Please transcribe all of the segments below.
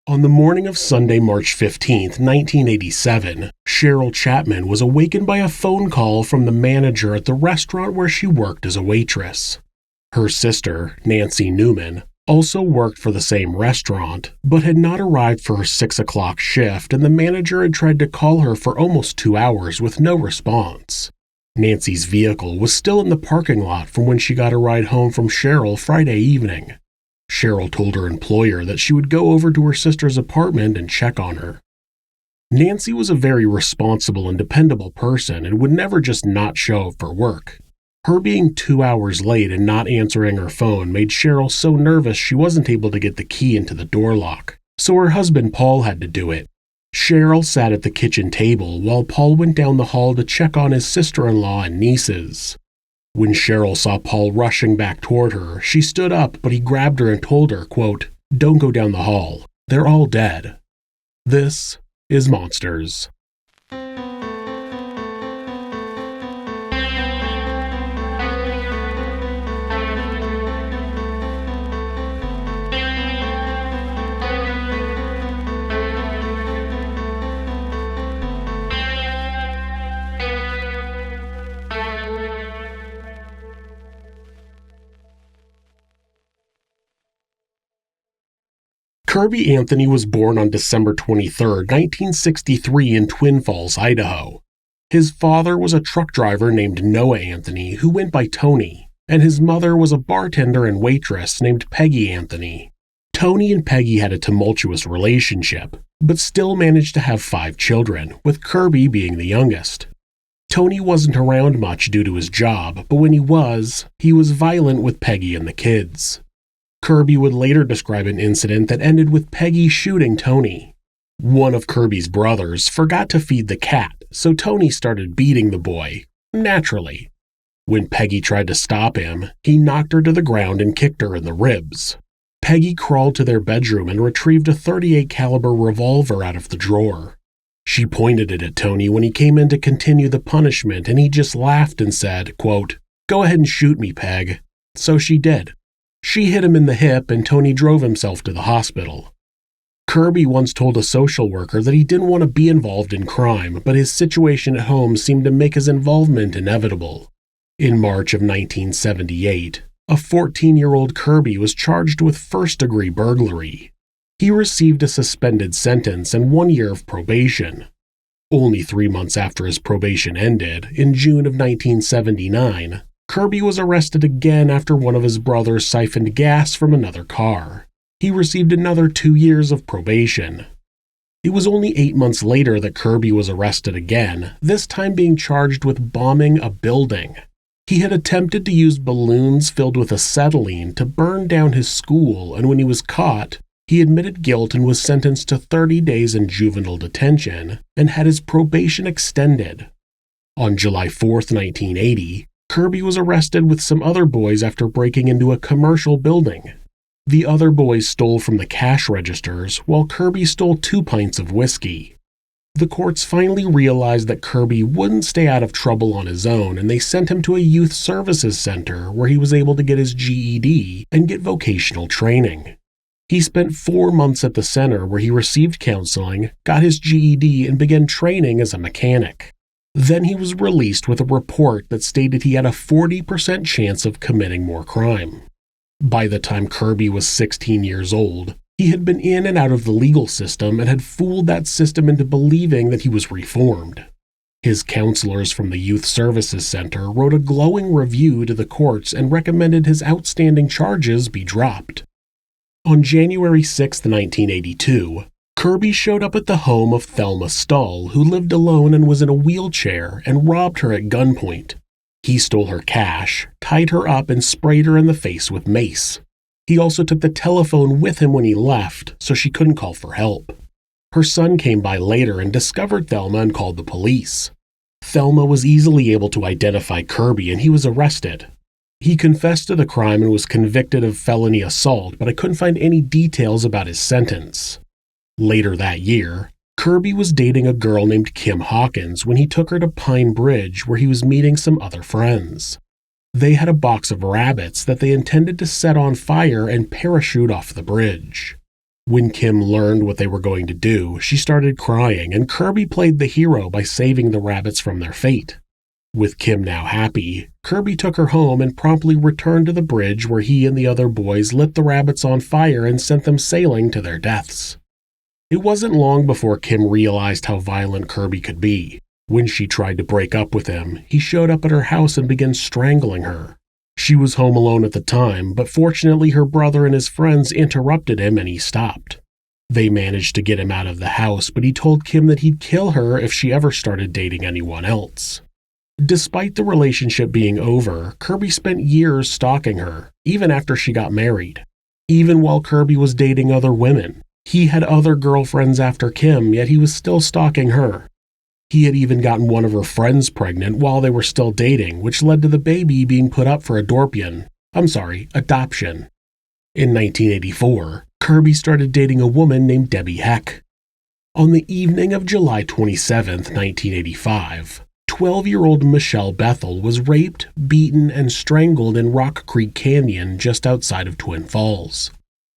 On the morning of Sunday, March 15, 1987, Cheryl Chapman was awakened by a phone call from the manager at the restaurant where she worked as a waitress. Her sister, Nancy Newman, also worked for the same restaurant, but had not arrived for her 6 o'clock shift, and the manager had tried to call her for almost 2 hours with no response. Nancy's vehicle was still in the parking lot from when she got a ride home from Cheryl Friday evening. Cheryl told her employer that she would go over to her sister's apartment and check on her. Nancy was a very responsible and dependable person and would never just not show up for work. Her being 2 hours late and not answering her phone made Cheryl so nervous she wasn't able to get the key into the door lock, so her husband Paul had to do it. Cheryl sat at the kitchen table while Paul went down the hall to check on his sister-in-law and nieces. When Cheryl saw Paul rushing back toward her, she stood up, but he grabbed her and told her, quote, "Don't go down the hall. They're all dead." This is Monsters. Kirby Anthony was born on December 23, 1963 in Twin Falls, Idaho. His father was a truck driver named Noah Anthony who went by Tony, and his mother was a bartender and waitress named Peggy Anthony. Tony and Peggy had a tumultuous relationship, but still managed to have 5 children, with Kirby being the youngest. Tony wasn't around much due to his job, but when he was violent with Peggy and the kids. Kirby would later describe an incident that ended with Peggy shooting Tony. One of Kirby's brothers forgot to feed the cat, so Tony started beating the boy, naturally. When Peggy tried to stop him, he knocked her to the ground and kicked her in the ribs. Peggy crawled to their bedroom and retrieved a .38 caliber revolver out of the drawer. She pointed it at Tony when he came in to continue the punishment, and he just laughed and said, quote, "Go ahead and shoot me, Peg." So she did. She hit him in the hip, and Tony drove himself to the hospital. Kirby once told a social worker that he didn't want to be involved in crime, but his situation at home seemed to make his involvement inevitable. In March of 1978, a 14-year-old Kirby was charged with first-degree burglary. He received a suspended sentence and 1 year of probation. Only 3 months after his probation ended, in June of 1979, Kirby was arrested again after one of his brothers siphoned gas from another car. He received another 2 years of probation. It was only 8 months later that Kirby was arrested again, this time being charged with bombing a building. He had attempted to use balloons filled with acetylene to burn down his school, and when he was caught, he admitted guilt and was sentenced to 30 days in juvenile detention and had his probation extended. On July 4, 1980, Kirby was arrested with some other boys after breaking into a commercial building. The other boys stole from the cash registers, while Kirby stole 2 pints of whiskey. The courts finally realized that Kirby wouldn't stay out of trouble on his own, and they sent him to a youth services center where he was able to get his GED and get vocational training. He spent 4 months at the center where he received counseling, got his GED, and began training as a mechanic. Then he was released with a report that stated he had a 40% chance of committing more crime. By the time Kirby was 16 years old, he had been in and out of the legal system and had fooled that system into believing that he was reformed. His counselors from the Youth Services Center wrote a glowing review to the courts and recommended his outstanding charges be dropped. On January 6, 1982, Kirby showed up at the home of Thelma Stull, who lived alone and was in a wheelchair, and robbed her at gunpoint. He stole her cash, tied her up, and sprayed her in the face with mace. He also took the telephone with him when he left, so she couldn't call for help. Her son came by later and discovered Thelma and called the police. Thelma was easily able to identify Kirby, and he was arrested. He confessed to the crime and was convicted of felony assault, but I couldn't find any details about his sentence. Later that year, Kirby was dating a girl named Kim Hawkins when he took her to Pine Bridge where he was meeting some other friends. They had a box of rabbits that they intended to set on fire and parachute off the bridge. When Kim learned what they were going to do, she started crying, and Kirby played the hero by saving the rabbits from their fate. With Kim now happy, Kirby took her home and promptly returned to the bridge where he and the other boys lit the rabbits on fire and sent them sailing to their deaths. It wasn't long before Kim realized how violent Kirby could be. When she tried to break up with him, he showed up at her house and began strangling her. She was home alone at the time, but fortunately her brother and his friends interrupted him and he stopped. They managed to get him out of the house, but he told Kim that he'd kill her if she ever started dating anyone else. Despite the relationship being over, Kirby spent years stalking her, even after she got married. Even while Kirby was dating other women. He had other girlfriends after Kim, yet he was still stalking her. He had even gotten one of her friends pregnant while they were still dating, which led to the baby being put up for adoption. In 1984, Kirby started dating a woman named Debbie Heck. On the evening of July 27, 1985, 12-year-old Michelle Bethel was raped, beaten, and strangled in Rock Creek Canyon just outside of Twin Falls.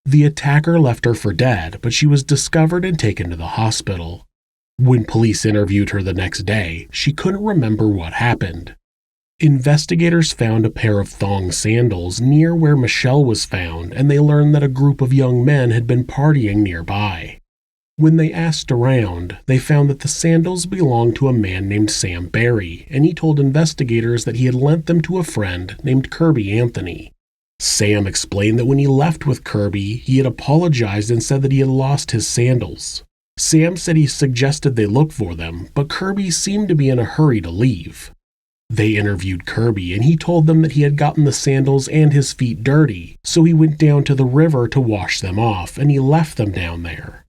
The attacker left her for dead, but she was discovered and taken to the hospital. When police interviewed her the next day, she couldn't remember what happened. Investigators found a pair of thong sandals near where Michelle was found, and they learned that a group of young men had been partying nearby. When they asked around, they found that the sandals belonged to a man named Sam Berry, and he told investigators that he had lent them to a friend named Kirby Anthony. Sam explained that when he left with Kirby, he had apologized and said that he had lost his sandals. Sam said he suggested they look for them, but Kirby seemed to be in a hurry to leave. They interviewed Kirby, and he told them that he had gotten the sandals and his feet dirty, so he went down to the river to wash them off, and he left them down there.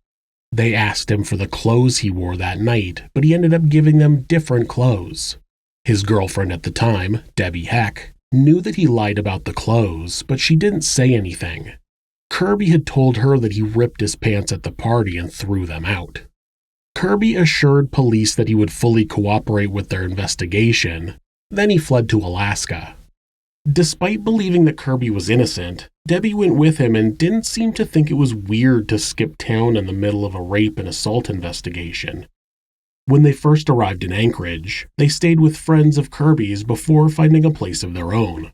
They asked him for the clothes he wore that night, but he ended up giving them different clothes. His girlfriend at the time, Debbie Heck, knew that he lied about the clothes, but she didn't say anything. Kirby had told her that he ripped his pants at the party and threw them out. Kirby assured police that he would fully cooperate with their investigation. Then he fled to Alaska. Despite believing that Kirby was innocent, Debbie went with him and didn't seem to think it was weird to skip town in the middle of a rape and assault investigation. When they first arrived in Anchorage, they stayed with friends of Kirby's before finding a place of their own.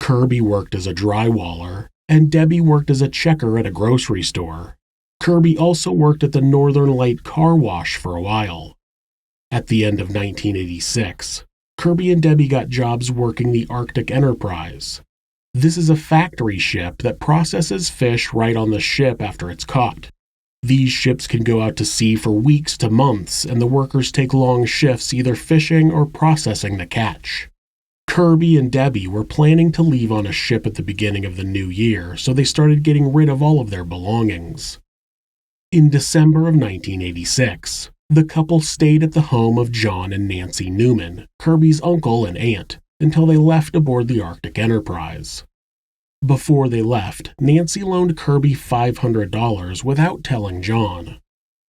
Kirby worked as a drywaller, and Debbie worked as a checker at a grocery store. Kirby also worked at the Northern Light Car Wash for a while. At the end of 1986, Kirby and Debbie got jobs working the Arctic Enterprise. This is a factory ship that processes fish right on the ship after it's caught. These ships can go out to sea for weeks to months, and the workers take long shifts either fishing or processing the catch. Kirby and Debbie were planning to leave on a ship at the beginning of the new year, so they started getting rid of all of their belongings. In December of 1986, the couple stayed at the home of John and Nancy Newman, Kirby's uncle and aunt, until they left aboard the Arctic Enterprise. Before they left, Nancy loaned Kirby $500 without telling John.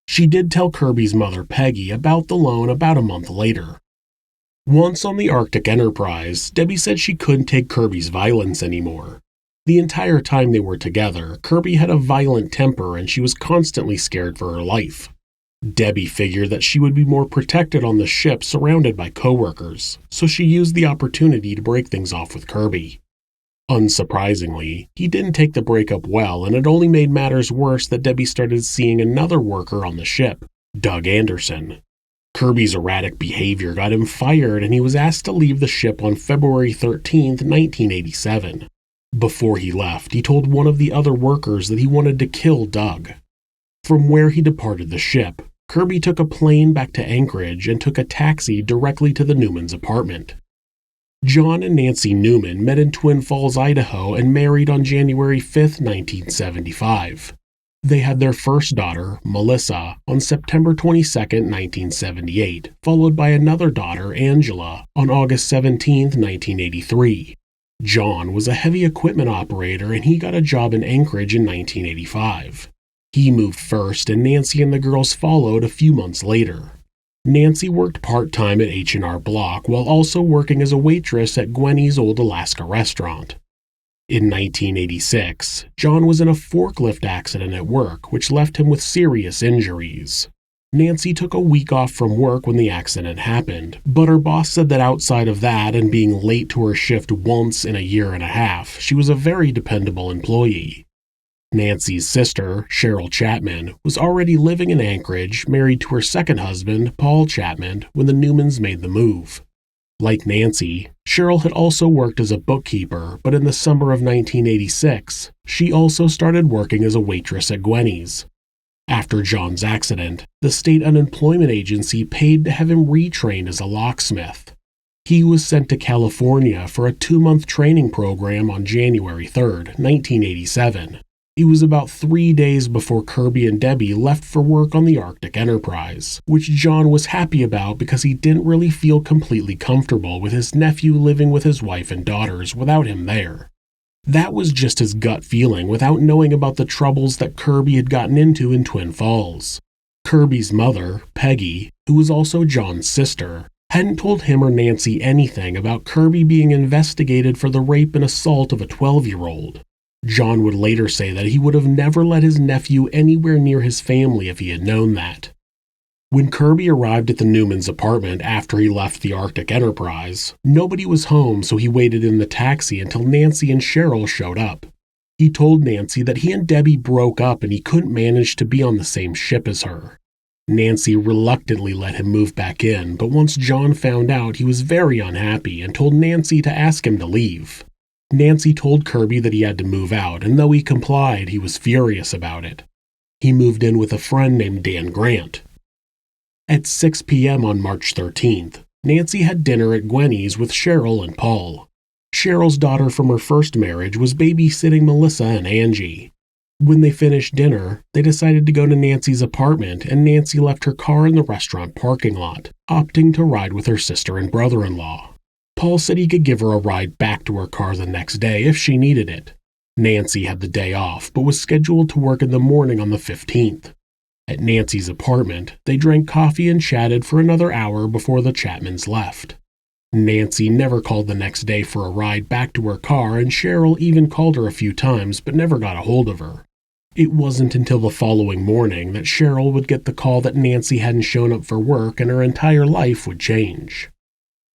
She did tell Kirby's mother Peggy about the loan about a month later. Once on the Arctic Enterprise, Debbie said she couldn't take Kirby's violence anymore. The entire time they were together, Kirby had a violent temper and she was constantly scared for her life. Debbie figured that she would be more protected on the ship surrounded by coworkers, so she used the opportunity to break things off with Kirby. Unsurprisingly, he didn't take the breakup well, and it only made matters worse that Debbie started seeing another worker on the ship, Doug Anderson. Kirby's erratic behavior got him fired, and he was asked to leave the ship on February 13, 1987. Before he left, he told one of the other workers that he wanted to kill Doug. From where he departed the ship, Kirby took a plane back to Anchorage and took a taxi directly to the Newmans' apartment. John and Nancy Newman met in Twin Falls, Idaho, and married on January 5, 1975. They had their first daughter, Melissa, on September 22, 1978, followed by another daughter, Angela, on August 17, 1983. John was a heavy equipment operator and he got a job in Anchorage in 1985. He moved first and Nancy and the girls followed a few months later. Nancy worked part-time at H&R Block while also working as a waitress at Gwenny's Old Alaska restaurant. In 1986, John was in a forklift accident at work, which left him with serious injuries. Nancy took a week off from work when the accident happened, but her boss said that outside of that and being late to her shift once in a year and a half, she was a very dependable employee. Nancy's sister, Cheryl Chapman, was already living in Anchorage, married to her second husband, Paul Chapman, when the Newmans made the move. Like Nancy, Cheryl had also worked as a bookkeeper, but in the summer of 1986, she also started working as a waitress at Gwenny's. After John's accident, the state unemployment agency paid to have him retrained as a locksmith. He was sent to California for a 2-month training program on January 3, 1987. It was about 3 days before Kirby and Debbie left for work on the Arctic Enterprise, which John was happy about because he didn't really feel completely comfortable with his nephew living with his wife and daughters without him there. That was just his gut feeling without knowing about the troubles that Kirby had gotten into in Twin Falls. Kirby's mother, Peggy, who was also John's sister, hadn't told him or Nancy anything about Kirby being investigated for the rape and assault of a 12-year-old. John would later say that he would have never let his nephew anywhere near his family if he had known that. When Kirby arrived at the Newmans' apartment after he left the Arctic Enterprise, nobody was home, so he waited in the taxi until Nancy and Cheryl showed up. He told Nancy that he and Debbie broke up and he couldn't manage to be on the same ship as her. Nancy reluctantly let him move back in, but once John found out, he was very unhappy and told Nancy to ask him to leave. Nancy told Kirby that he had to move out, and though he complied, he was furious about it. He moved in with a friend named Dan Grant. At 6 p.m. on March 13th, Nancy had dinner at Gwenny's with Cheryl and Paul. Cheryl's daughter from her first marriage was babysitting Melissa and Angie. When they finished dinner, they decided to go to Nancy's apartment, and Nancy left her car in the restaurant parking lot, opting to ride with her sister and brother-in-law. Paul said he could give her a ride back to her car the next day if she needed it. Nancy had the day off, but was scheduled to work in the morning on the 15th. At Nancy's apartment, they drank coffee and chatted for another hour before the Chapmans left. Nancy never called the next day for a ride back to her car, and Cheryl even called her a few times but never got a hold of her. It wasn't until the following morning that Cheryl would get the call that Nancy hadn't shown up for work and her entire life would change.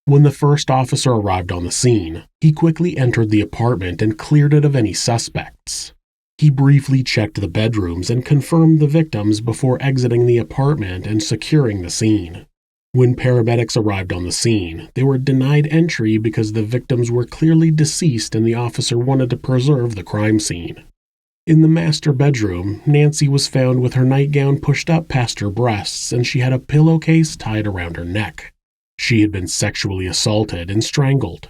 When the first officer arrived on the scene, he quickly entered the apartment and cleared it of any suspects. He briefly checked the bedrooms and confirmed the victims before exiting the apartment and securing the scene. When paramedics arrived on the scene, they were denied entry because the victims were clearly deceased and the officer wanted to preserve the crime scene. In the master bedroom, Nancy was found with her nightgown pushed up past her breasts and she had a pillowcase tied around her neck. She had been sexually assaulted and strangled.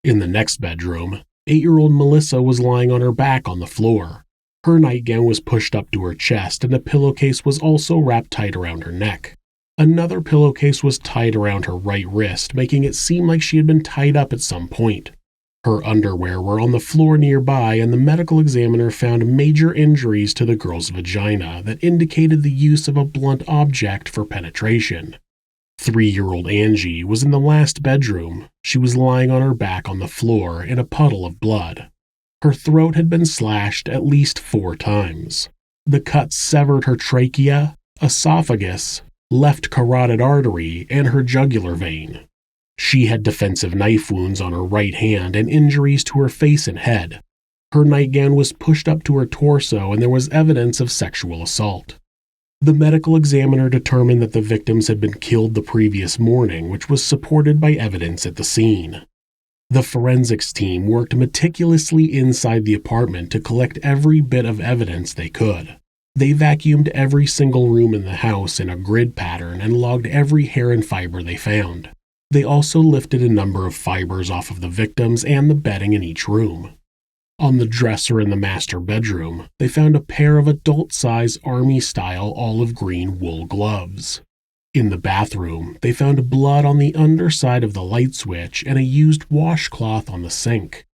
In the next bedroom, 8-year-old Melissa was lying on her back on the floor. Her nightgown was pushed up to her chest and a pillowcase was also wrapped tight around her neck. Another pillowcase was tied around her right wrist, making it seem like she had been tied up at some point. Her underwear were on the floor nearby, and the medical examiner found major injuries to the girl's vagina that indicated the use of a blunt object for penetration. 3-year-old Angie was in the last bedroom. She was lying on her back on the floor in a puddle of blood. Her throat had been slashed at least 4 times. The cuts severed her trachea, esophagus, left carotid artery, and her jugular vein. She had defensive knife wounds on her right hand and injuries to her face and head. Her nightgown was pushed up to her torso and there was evidence of sexual assault. The medical examiner determined that the victims had been killed the previous morning, which was supported by evidence at the scene. The forensics team worked meticulously inside the apartment to collect every bit of evidence they could. They vacuumed every single room in the house in a grid pattern and logged every hair and fiber they found. They also lifted a number of fibers off of the victims and the bedding in each room. On the dresser in the master bedroom, they found a pair of adult-size army-style olive green wool gloves. In the bathroom, they found blood on the underside of the light switch and a used washcloth on the sink.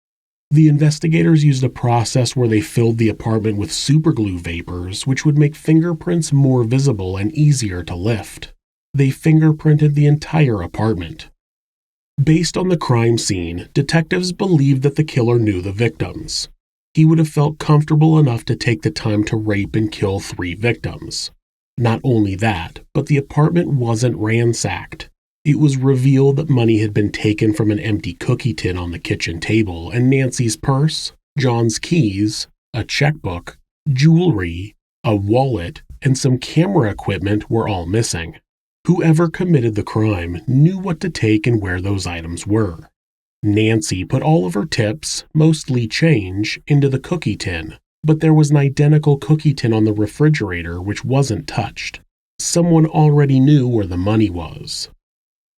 The investigators used a process where they filled the apartment with superglue vapors, which would make fingerprints more visible and easier to lift. They fingerprinted the entire apartment. Based on the crime scene, detectives believed that the killer knew the victims. He would have felt comfortable enough to take the time to rape and kill 3 victims. Not only that, but the apartment wasn't ransacked. It was revealed that money had been taken from an empty cookie tin on the kitchen table, and Nancy's purse, John's keys, a checkbook, jewelry, a wallet, and some camera equipment were all missing. Whoever committed the crime knew what to take and where those items were. Nancy put all of her tips, mostly change, into the cookie tin, but there was an identical cookie tin on the refrigerator which wasn't touched. Someone already knew where the money was.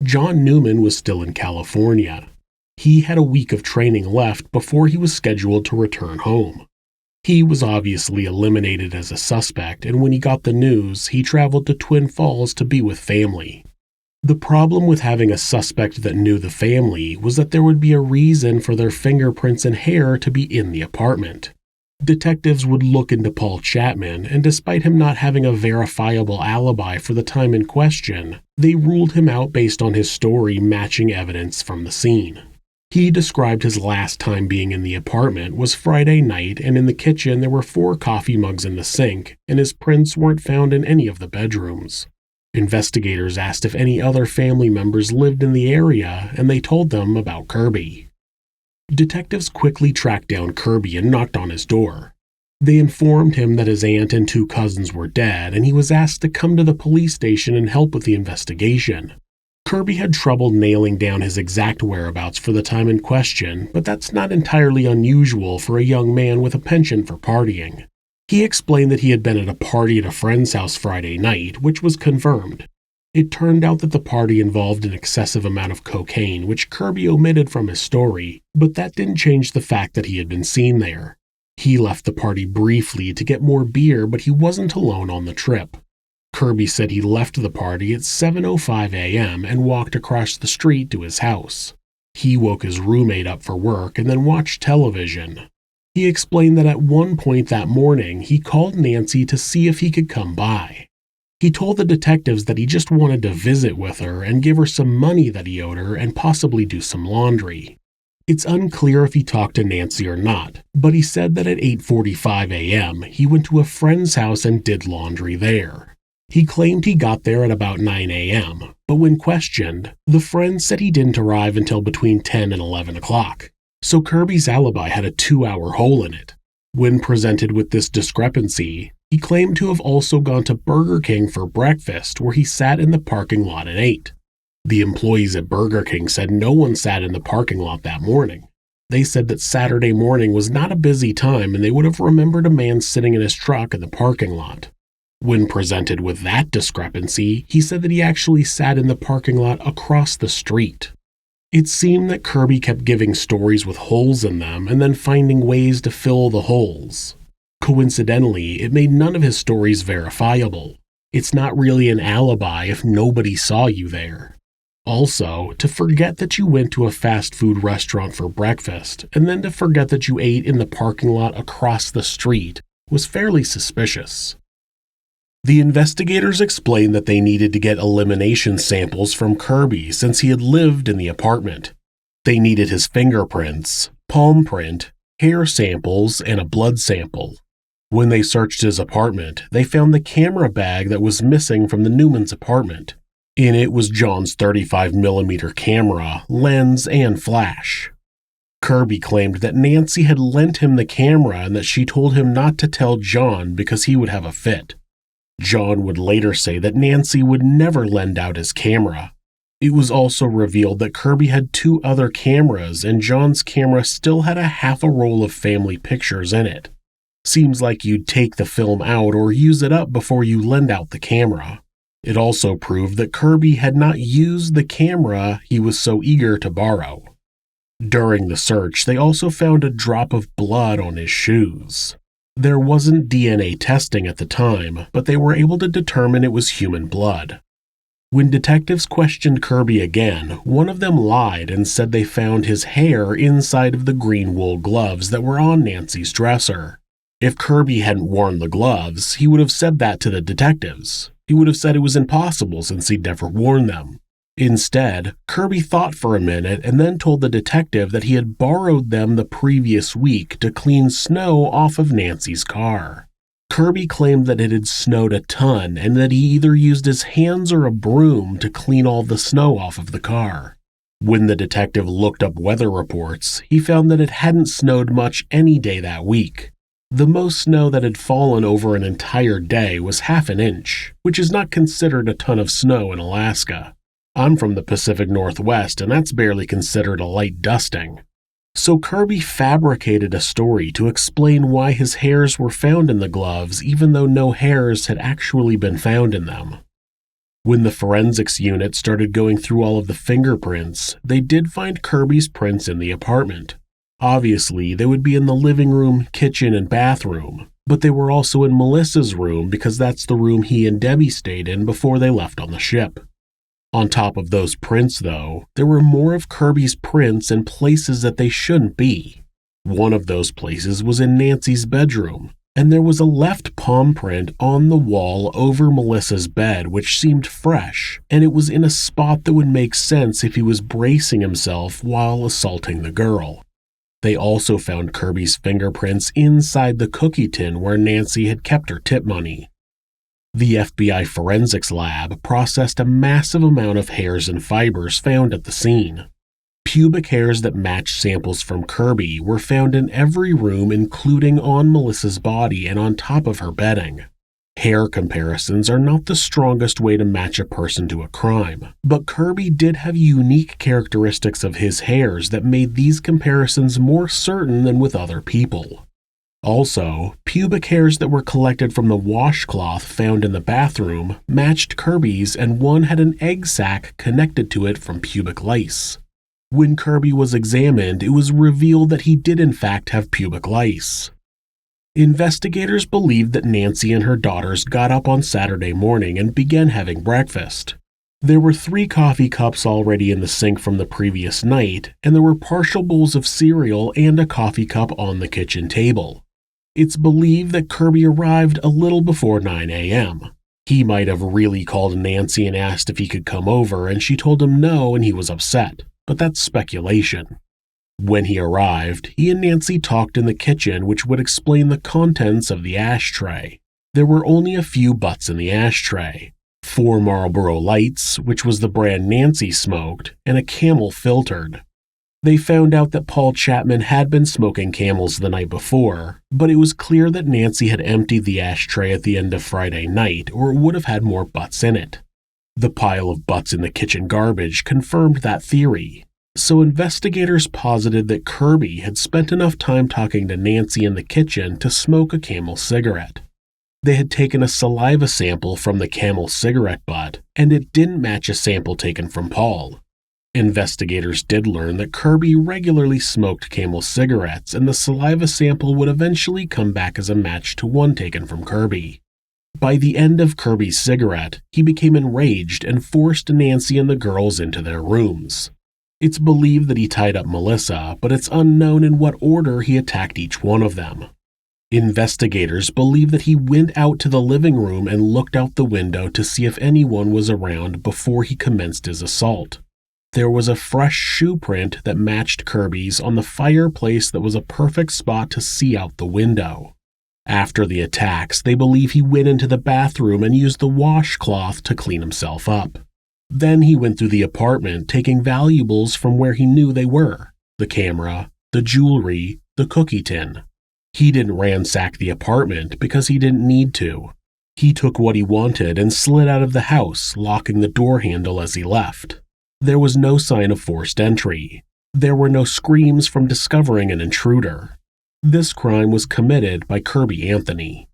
John Newman was still in California. He had a week of training left before he was scheduled to return home. He was obviously eliminated as a suspect, and when he got the news, he traveled to Twin Falls to be with family. The problem with having a suspect that knew the family was that there would be a reason for their fingerprints and hair to be in the apartment. Detectives would look into Paul Chapman, and despite him not having a verifiable alibi for the time in question, they ruled him out based on his story matching evidence from the scene. He described his last time being in the apartment was Friday night, and in the kitchen there were 4 coffee mugs in the sink, and his prints weren't found in any of the bedrooms. Investigators asked if any other family members lived in the area, and they told them about Kirby. Detectives quickly tracked down Kirby and knocked on his door. They informed him that his aunt and 2 cousins were dead, and he was asked to come to the police station and help with the investigation. Kirby had trouble nailing down his exact whereabouts for the time in question, but that's not entirely unusual for a young man with a penchant for partying. He explained that he had been at a party at a friend's house Friday night, which was confirmed. It turned out that the party involved an excessive amount of cocaine, which Kirby omitted from his story, but that didn't change the fact that he had been seen there. He left the party briefly to get more beer, but he wasn't alone on the trip. Kirby said he left the party at 7:05 a.m. and walked across the street to his house. He woke his roommate up for work and then watched television. He explained that at one point that morning he called Nancy to see if he could come by. He told the detectives that he just wanted to visit with her and give her some money that he owed her and possibly do some laundry. It's unclear if he talked to Nancy or not, but he said that at 8:45 a.m. he went to a friend's house and did laundry there. He claimed he got there at about 9 a.m., but when questioned, the friend said he didn't arrive until between 10 and 11 o'clock. So Kirby's alibi had a 2-hour hole in it. When presented with this discrepancy, he claimed to have also gone to Burger King for breakfast, where he sat in the parking lot and ate. The employees at Burger King said no one sat in the parking lot that morning. They said that Saturday morning was not a busy time and they would have remembered a man sitting in his truck in the parking lot. When presented with that discrepancy, he said that he actually sat in the parking lot across the street. It seemed that Kirby kept giving stories with holes in them and then finding ways to fill the holes. Coincidentally, it made none of his stories verifiable. It's not really an alibi if nobody saw you there. Also, to forget that you went to a fast food restaurant for breakfast and then to forget that you ate in the parking lot across the street was fairly suspicious. The investigators explained that they needed to get elimination samples from Kirby since he had lived in the apartment. They needed his fingerprints, palm print, hair samples, and a blood sample. When they searched his apartment, they found the camera bag that was missing from the Newmans' apartment. In it was John's 35mm camera, lens, and flash. Kirby claimed that Nancy had lent him the camera and that she told him not to tell John because he would have a fit. John would later say that Nancy would never lend out his camera. It was also revealed that Kirby had 2 other cameras and John's camera still had a half a roll of family pictures in it. Seems like you'd take the film out or use it up before you lend out the camera. It also proved that Kirby had not used the camera he was so eager to borrow. During the search, they also found a drop of blood on his shoes. There wasn't DNA testing at the time, but they were able to determine it was human blood. When detectives questioned Kirby again, one of them lied and said they found his hair inside of the green wool gloves that were on Nancy's dresser. If Kirby hadn't worn the gloves, he would have said that to the detectives. He would have said it was impossible since he'd never worn them. Instead, Kirby thought for a minute and then told the detective that he had borrowed them the previous week to clean snow off of Nancy's car. Kirby claimed that it had snowed a ton and that he either used his hands or a broom to clean all the snow off of the car. When the detective looked up weather reports, he found that it hadn't snowed much any day that week. The most snow that had fallen over an entire day was half an inch, which is not considered a ton of snow in Alaska. I'm from the Pacific Northwest, and that's barely considered a light dusting. So Kirby fabricated a story to explain why his hairs were found in the gloves even though no hairs had actually been found in them. When the forensics unit started going through all of the fingerprints, they did find Kirby's prints in the apartment. Obviously, they would be in the living room, kitchen, and bathroom, but they were also in Melissa's room because that's the room he and Debbie stayed in before they left on the ship. On top of those prints, though, there were more of Kirby's prints in places that they shouldn't be. One of those places was in Nancy's bedroom, and there was a left palm print on the wall over Melissa's bed which seemed fresh, and it was in a spot that would make sense if he was bracing himself while assaulting the girl. They also found Kirby's fingerprints inside the cookie tin where Nancy had kept her tip money. The FBI forensics lab processed a massive amount of hairs and fibers found at the scene. Pubic hairs that matched samples from Kirby were found in every room, including on Melissa's body and on top of her bedding. Hair comparisons are not the strongest way to match a person to a crime, but Kirby did have unique characteristics of his hairs that made these comparisons more certain than with other people. Also, pubic hairs that were collected from the washcloth found in the bathroom matched Kirby's, and one had an egg sac connected to it from pubic lice. When Kirby was examined, it was revealed that he did in fact have pubic lice. Investigators believed that Nancy and her daughters got up on Saturday morning and began having breakfast. There were 3 coffee cups already in the sink from the previous night, and there were partial bowls of cereal and a coffee cup on the kitchen table. It's believed that Kirby arrived a little before 9 a.m. He might have really called Nancy and asked if he could come over, and she told him no and he was upset, but that's speculation. When he arrived, he and Nancy talked in the kitchen, which would explain the contents of the ashtray. There were only a few butts in the ashtray: 4 Marlboro Lights, which was the brand Nancy smoked, and a Camel filtered. They found out that Paul Chapman had been smoking Camels the night before, but it was clear that Nancy had emptied the ashtray at the end of Friday night, or it would have had more butts in it. The pile of butts in the kitchen garbage confirmed that theory, so investigators posited that Kirby had spent enough time talking to Nancy in the kitchen to smoke a Camel cigarette. They had taken a saliva sample from the Camel cigarette butt, and it didn't match a sample taken from Paul. Investigators did learn that Kirby regularly smoked Camel cigarettes, and the saliva sample would eventually come back as a match to one taken from Kirby. By the end of Kirby's cigarette, he became enraged and forced Nancy and the girls into their rooms. It's believed that he tied up Melissa, but it's unknown in what order he attacked each one of them. Investigators believe that he went out to the living room and looked out the window to see if anyone was around before he commenced his assault. There was a fresh shoe print that matched Kirby's on the fireplace that was a perfect spot to see out the window. After the attacks, they believe he went into the bathroom and used the washcloth to clean himself up. Then he went through the apartment, taking valuables from where he knew they were: the camera, the jewelry, the cookie tin. He didn't ransack the apartment because he didn't need to. He took what he wanted and slid out of the house, locking the door handle as he left. There was no sign of forced entry. There were no screams from discovering an intruder. This crime was committed by Kirby Anthony.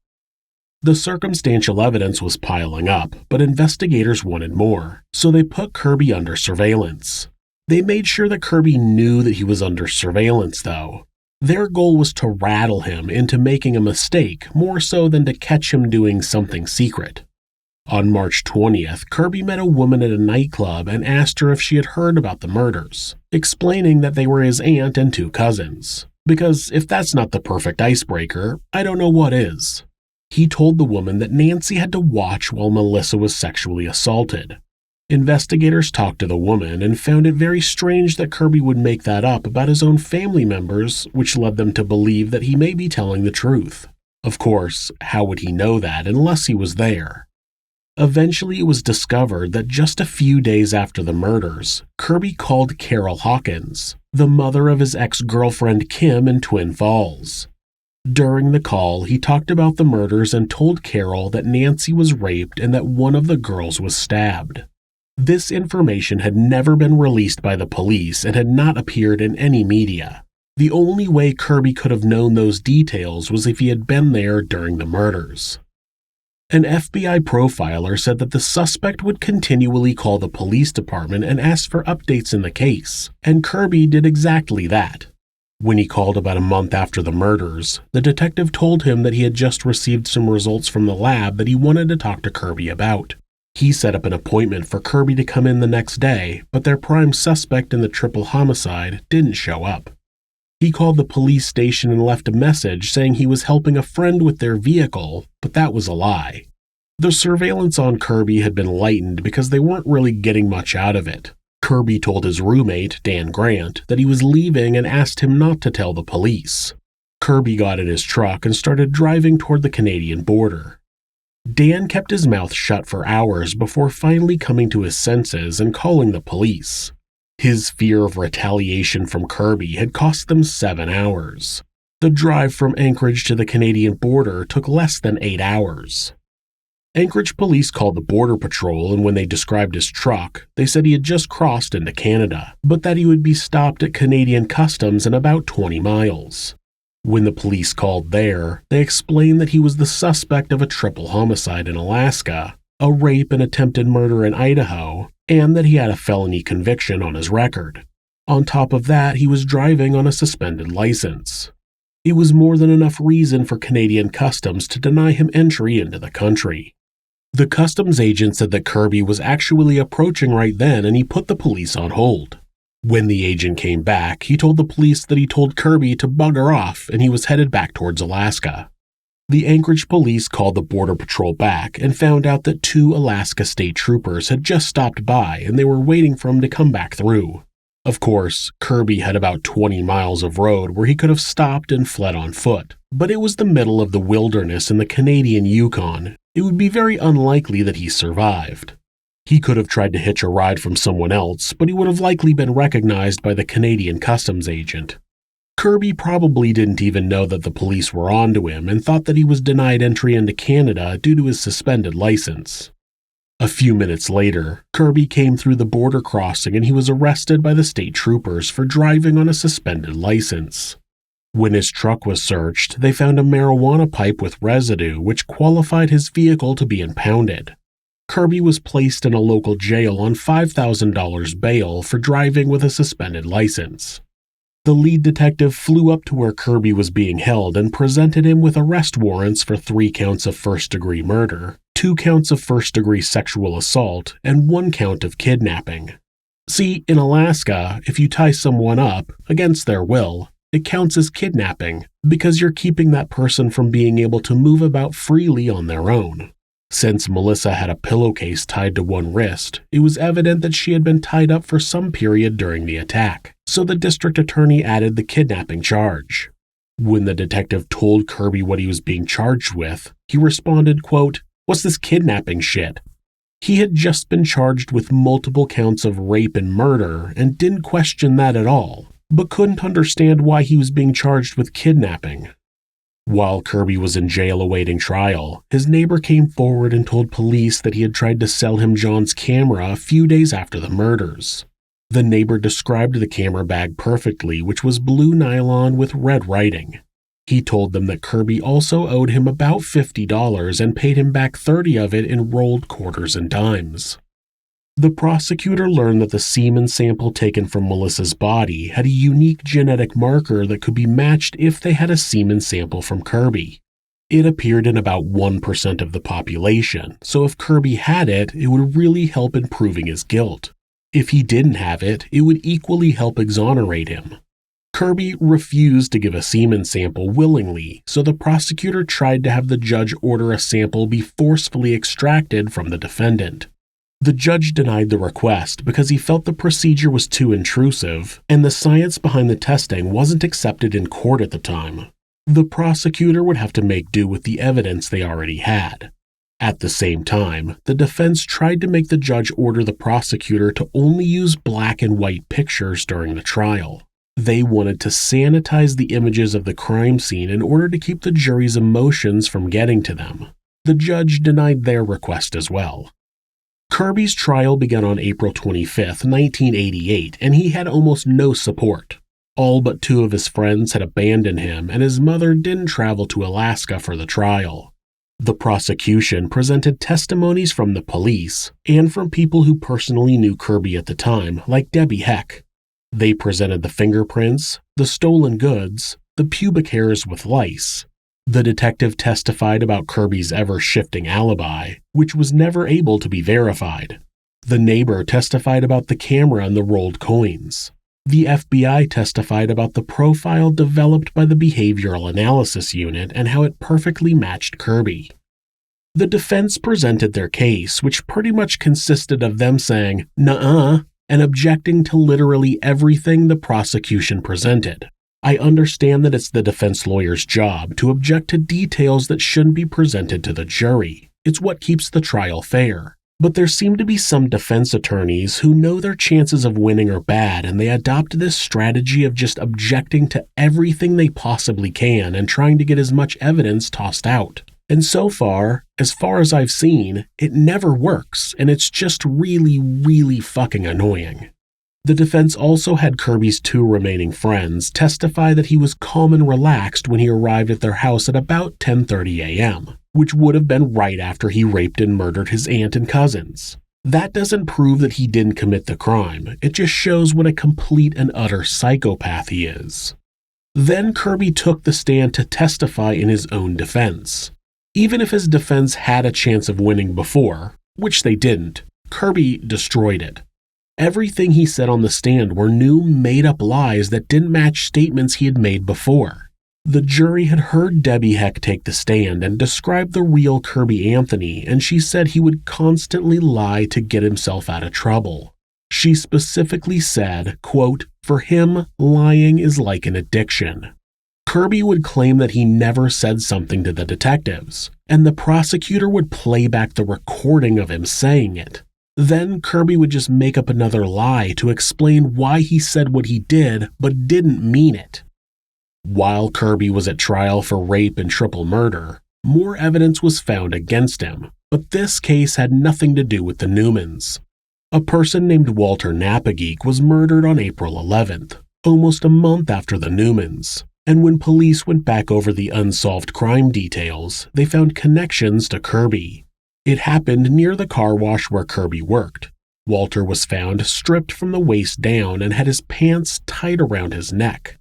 The circumstantial evidence was piling up, but investigators wanted more, so they put Kirby under surveillance. They made sure that Kirby knew that he was under surveillance, though. Their goal was to rattle him into making a mistake more so than to catch him doing something secret. On March 20th, Kirby met a woman at a nightclub and asked her if she had heard about the murders, explaining that they were his aunt and 2 cousins. Because if that's not the perfect icebreaker, I don't know what is. He told the woman that Nancy had to watch while Melissa was sexually assaulted. Investigators talked to the woman and found it very strange that Kirby would make that up about his own family members, which led them to believe that he may be telling the truth. Of course, how would he know that unless he was there? Eventually, it was discovered that just a few days after the murders, Kirby called Carol Hawkins, the mother of his ex-girlfriend Kim in Twin Falls. During the call, he talked about the murders and told Carol that Nancy was raped and that one of the girls was stabbed. This information had never been released by the police and had not appeared in any media. The only way Kirby could have known those details was if he had been there during the murders. An FBI profiler said that the suspect would continually call the police department and ask for updates in the case, and Kirby did exactly that. When he called about a month after the murders, the detective told him that he had just received some results from the lab that he wanted to talk to Kirby about. He set up an appointment for Kirby to come in the next day, but their prime suspect in the triple homicide didn't show up. He called the police station and left a message saying he was helping a friend with their vehicle, but that was a lie. The surveillance on Kirby had been lightened because they weren't really getting much out of it. Kirby told his roommate, Dan Grant, that he was leaving and asked him not to tell the police. Kirby got in his truck and started driving toward the Canadian border. Dan kept his mouth shut for hours before finally coming to his senses and calling the police. His fear of retaliation from Kirby had cost them 7 hours. The drive from Anchorage to the Canadian border took less than 8 hours. Anchorage police called the Border Patrol, and when they described his truck, they said he had just crossed into Canada, but that he would be stopped at Canadian Customs in about 20 miles. When the police called there, they explained that he was the suspect of a triple homicide in Alaska, a rape and attempted murder in Idaho, and that he had a felony conviction on his record. On top of that, he was driving on a suspended license. It was more than enough reason for Canadian Customs to deny him entry into the country. The customs agent said that Kirby was actually approaching right then, and he put the police on hold. When the agent came back, he told the police that he told Kirby to bugger off and he was headed back towards Alaska. The Anchorage police called the Border Patrol back and found out that 2 Alaska state troopers had just stopped by and they were waiting for him to come back through. Of course, Kirby had about 20 miles of road where he could have stopped and fled on foot, but it was the middle of the wilderness in the Canadian Yukon. It would be very unlikely that he survived. He could have tried to hitch a ride from someone else, but he would have likely been recognized by the Canadian customs agent. Kirby probably didn't even know that the police were onto him and thought that he was denied entry into Canada due to his suspended license. A few minutes later, Kirby came through the border crossing and he was arrested by the state troopers for driving on a suspended license. When his truck was searched, they found a marijuana pipe with residue which qualified his vehicle to be impounded. Kirby was placed in a local jail on $5,000 bail for driving with a suspended license. The lead detective flew up to where Kirby was being held and presented him with arrest warrants for 3 counts of first-degree murder, 2 counts of first-degree sexual assault, and 1 count of kidnapping. See, in Alaska, if you tie someone up, against their will, it counts as kidnapping because you're keeping that person from being able to move about freely on their own. Since Melissa had a pillowcase tied to one wrist, it was evident that she had been tied up for some period during the attack, so the district attorney added the kidnapping charge. When the detective told Kirby what he was being charged with, he responded, quote, "What's this kidnapping shit?" He had just been charged with multiple counts of rape and murder and didn't question that at all, but couldn't understand why he was being charged with kidnapping. While Kirby was in jail awaiting trial, his neighbor came forward and told police that he had tried to sell him John's camera a few days after the murders. The neighbor described the camera bag perfectly, which was blue nylon with red writing. He told them that Kirby also owed him about $50 and paid him back 30 of it in rolled quarters and dimes. The prosecutor learned that the semen sample taken from Melissa's body had a unique genetic marker that could be matched if they had a semen sample from Kirby. It appeared in about 1% of the population, so if Kirby had it, it would really help in proving his guilt. If he didn't have it, it would equally help exonerate him. Kirby refused to give a semen sample willingly, so the prosecutor tried to have the judge order a sample be forcefully extracted from the defendant. The judge denied the request because he felt the procedure was too intrusive and the science behind the testing wasn't accepted in court at the time. The prosecutor would have to make do with the evidence they already had. At the same time, the defense tried to make the judge order the prosecutor to only use black and white pictures during the trial. They wanted to sanitize the images of the crime scene in order to keep the jury's emotions from getting to them. The judge denied their request as well. Kirby's trial began on April 25, 1988, and he had almost no support. All but 2 of his friends had abandoned him, and his mother didn't travel to Alaska for the trial. The prosecution presented testimonies from the police and from people who personally knew Kirby at the time, like Debbie Heck. They presented the fingerprints, the stolen goods, the pubic hairs with lice. The detective testified about Kirby's ever-shifting alibi, which was never able to be verified. The neighbor testified about the camera and the rolled coins. The FBI testified about the profile developed by the Behavioral Analysis Unit and how it perfectly matched Kirby. The defense presented their case, which pretty much consisted of them saying, "Nuh-uh," and objecting to literally everything the prosecution presented. I understand that it's the defense lawyer's job to object to details that shouldn't be presented to the jury. It's what keeps the trial fair. But there seem to be some defense attorneys who know their chances of winning are bad, and they adopt this strategy of just objecting to everything they possibly can and trying to get as much evidence tossed out. And so far as I've seen, it never works, and it's just really, really fucking annoying. The defense also had Kirby's 2 remaining friends testify that he was calm and relaxed when he arrived at their house at about 10:30 a.m., which would have been right after he raped and murdered his aunt and cousins. That doesn't prove that he didn't commit the crime, it just shows what a complete and utter psychopath he is. Then Kirby took the stand to testify in his own defense. Even if his defense had a chance of winning before, which they didn't, Kirby destroyed it. Everything he said on the stand were new, made-up lies that didn't match statements he had made before. The jury had heard Debbie Heck take the stand and describe the real Kirby Anthony, and she said he would constantly lie to get himself out of trouble. She specifically said, quote, "For him, lying is like an addiction." Kirby would claim that he never said something to the detectives, and the prosecutor would play back the recording of him saying it. Then Kirby would just make up another lie to explain why he said what he did but didn't mean it. While Kirby was at trial for rape and triple murder, more evidence was found against him, but this case had nothing to do with the Newmans. A person named Walter Napageek was murdered on April 11th, almost a month after the Newmans, and when police went back over the unsolved crime details, they found connections to Kirby. It happened near the car wash where Kirby worked. Walter was found stripped from the waist down and had his pants tied around his neck.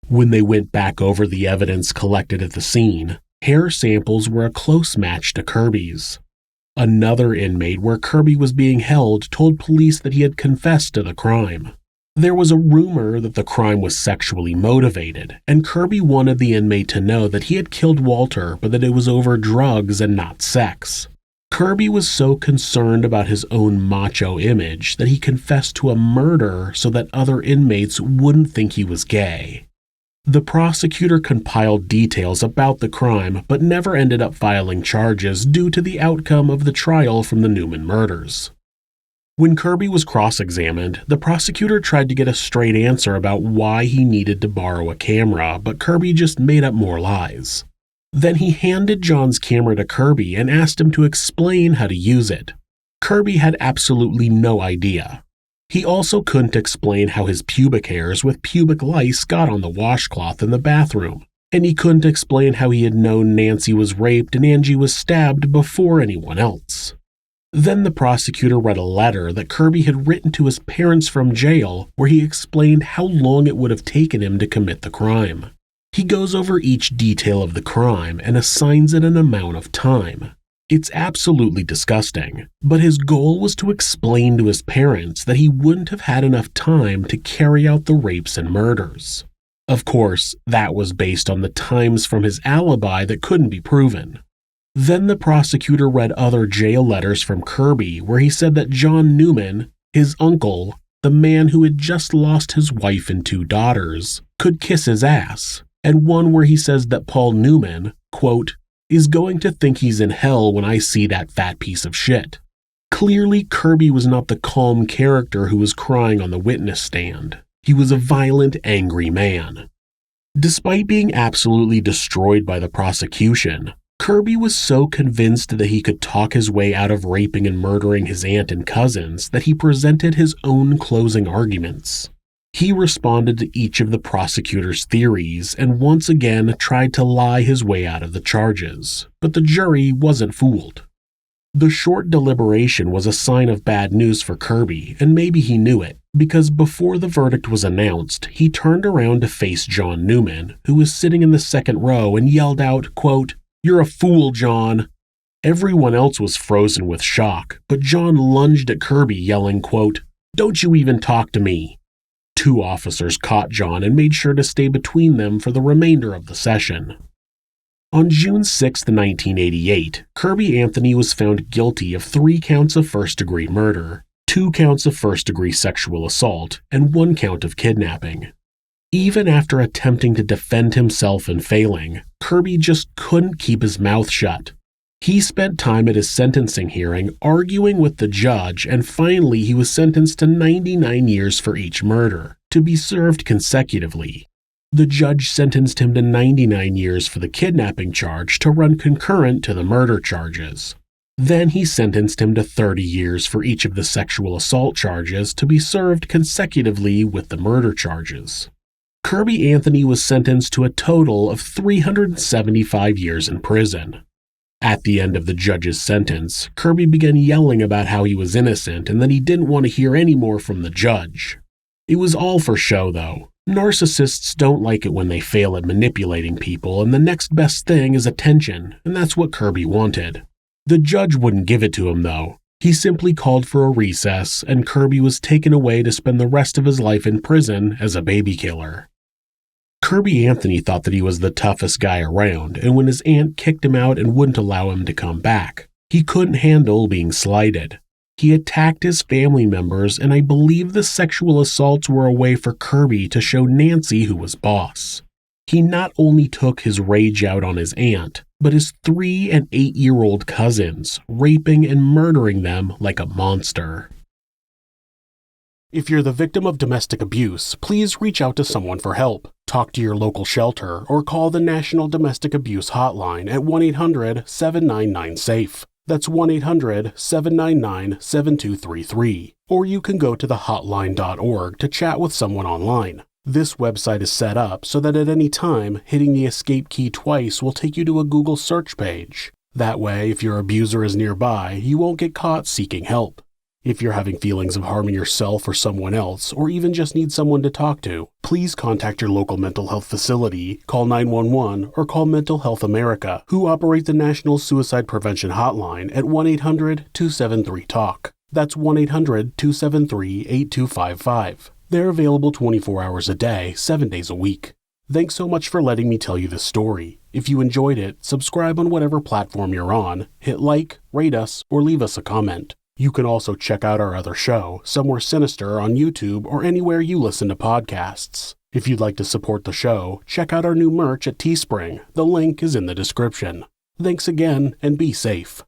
When they went back over the evidence collected at the scene, hair samples were a close match to Kirby's. Another inmate where Kirby was being held told police that he had confessed to the crime. There was a rumor that the crime was sexually motivated, and Kirby wanted the inmate to know that he had killed Walter but that it was over drugs and not sex. Kirby was so concerned about his own macho image that he confessed to a murder so that other inmates wouldn't think he was gay. The prosecutor compiled details about the crime but never ended up filing charges due to the outcome of the trial from the Newman murders. When Kirby was cross-examined, the prosecutor tried to get a straight answer about why he needed to borrow a camera, but Kirby just made up more lies. Then he handed John's camera to Kirby and asked him to explain how to use it. Kirby had absolutely no idea. He also couldn't explain how his pubic hairs with pubic lice got on the washcloth in the bathroom, and he couldn't explain how he had known Nancy was raped and Angie was stabbed before anyone else. Then the prosecutor read a letter that Kirby had written to his parents from jail where he explained how long it would have taken him to commit the crime. He goes over each detail of the crime and assigns it an amount of time. It's absolutely disgusting, but his goal was to explain to his parents that he wouldn't have had enough time to carry out the rapes and murders. Of course, that was based on the times from his alibi that couldn't be proven. Then the prosecutor read other jail letters from Kirby where he said that John Newman, his uncle, the man who had just lost his wife and 2 daughters, could kiss his ass, and one where he says that Paul Newman, quote, is going to think he's in hell when I see that fat piece of shit. Clearly, Kirby was not the calm character who was crying on the witness stand. He was a violent, angry man. Despite being absolutely destroyed by the prosecution, Kirby was so convinced that he could talk his way out of raping and murdering his aunt and cousins that he presented his own closing arguments. He responded to each of the prosecutor's theories and once again tried to lie his way out of the charges, but the jury wasn't fooled. The short deliberation was a sign of bad news for Kirby, and maybe he knew it, because before the verdict was announced, he turned around to face John Newman, who was sitting in the second row, and yelled out, quote, "You're a fool, John." Everyone else was frozen with shock, but John lunged at Kirby, yelling, quote, "Don't you even talk to me." 2 officers caught John and made sure to stay between them for the remainder of the session. On June 6, 1988, Kirby Anthony was found guilty of 3 counts of first-degree murder, 2 counts of first-degree sexual assault, and 1 count of kidnapping. Even after attempting to defend himself and failing, Kirby just couldn't keep his mouth shut. He spent time at his sentencing hearing arguing with the judge, and finally he was sentenced to 99 years for each murder, to be served consecutively. The judge sentenced him to 99 years for the kidnapping charge to run concurrent to the murder charges. Then he sentenced him to 30 years for each of the sexual assault charges to be served consecutively with the murder charges. Kirby Anthony was sentenced to a total of 375 years in prison. At the end of the judge's sentence, Kirby began yelling about how he was innocent and that he didn't want to hear any more from the judge. It was all for show, though. Narcissists don't like it when they fail at manipulating people, and the next best thing is attention, and that's what Kirby wanted. The judge wouldn't give it to him, though. He simply called for a recess, and Kirby was taken away to spend the rest of his life in prison as a baby killer. Kirby Anthony thought that he was the toughest guy around, and when his aunt kicked him out and wouldn't allow him to come back, he couldn't handle being slighted. He attacked his family members, and I believe the sexual assaults were a way for Kirby to show Nancy who was boss. He not only took his rage out on his aunt, but his 3- and 8-year-old cousins, raping and murdering them like a monster. If you're the victim of domestic abuse, please reach out to someone for help. Talk to your local shelter or call the National Domestic Abuse Hotline at 1-800-799-SAFE. That's 1-800-799-7233. Or you can go to thehotline.org to chat with someone online. This website is set up so that at any time, hitting the escape key twice will take you to a Google search page. That way, if your abuser is nearby, you won't get caught seeking help. If you're having feelings of harming yourself or someone else, or even just need someone to talk to, please contact your local mental health facility, call 911, or call Mental Health America, who operate the National Suicide Prevention Hotline at 1-800-273-TALK. That's 1-800-273-8255. They're available 24 hours a day, 7 days a week. Thanks so much for letting me tell you this story. If you enjoyed it, subscribe on whatever platform you're on, hit like, rate us, or leave us a comment. You can also check out our other show, Somewhere Sinister, on YouTube or anywhere you listen to podcasts. If you'd like to support the show, check out our new merch at Teespring. The link is in the description. Thanks again, and be safe.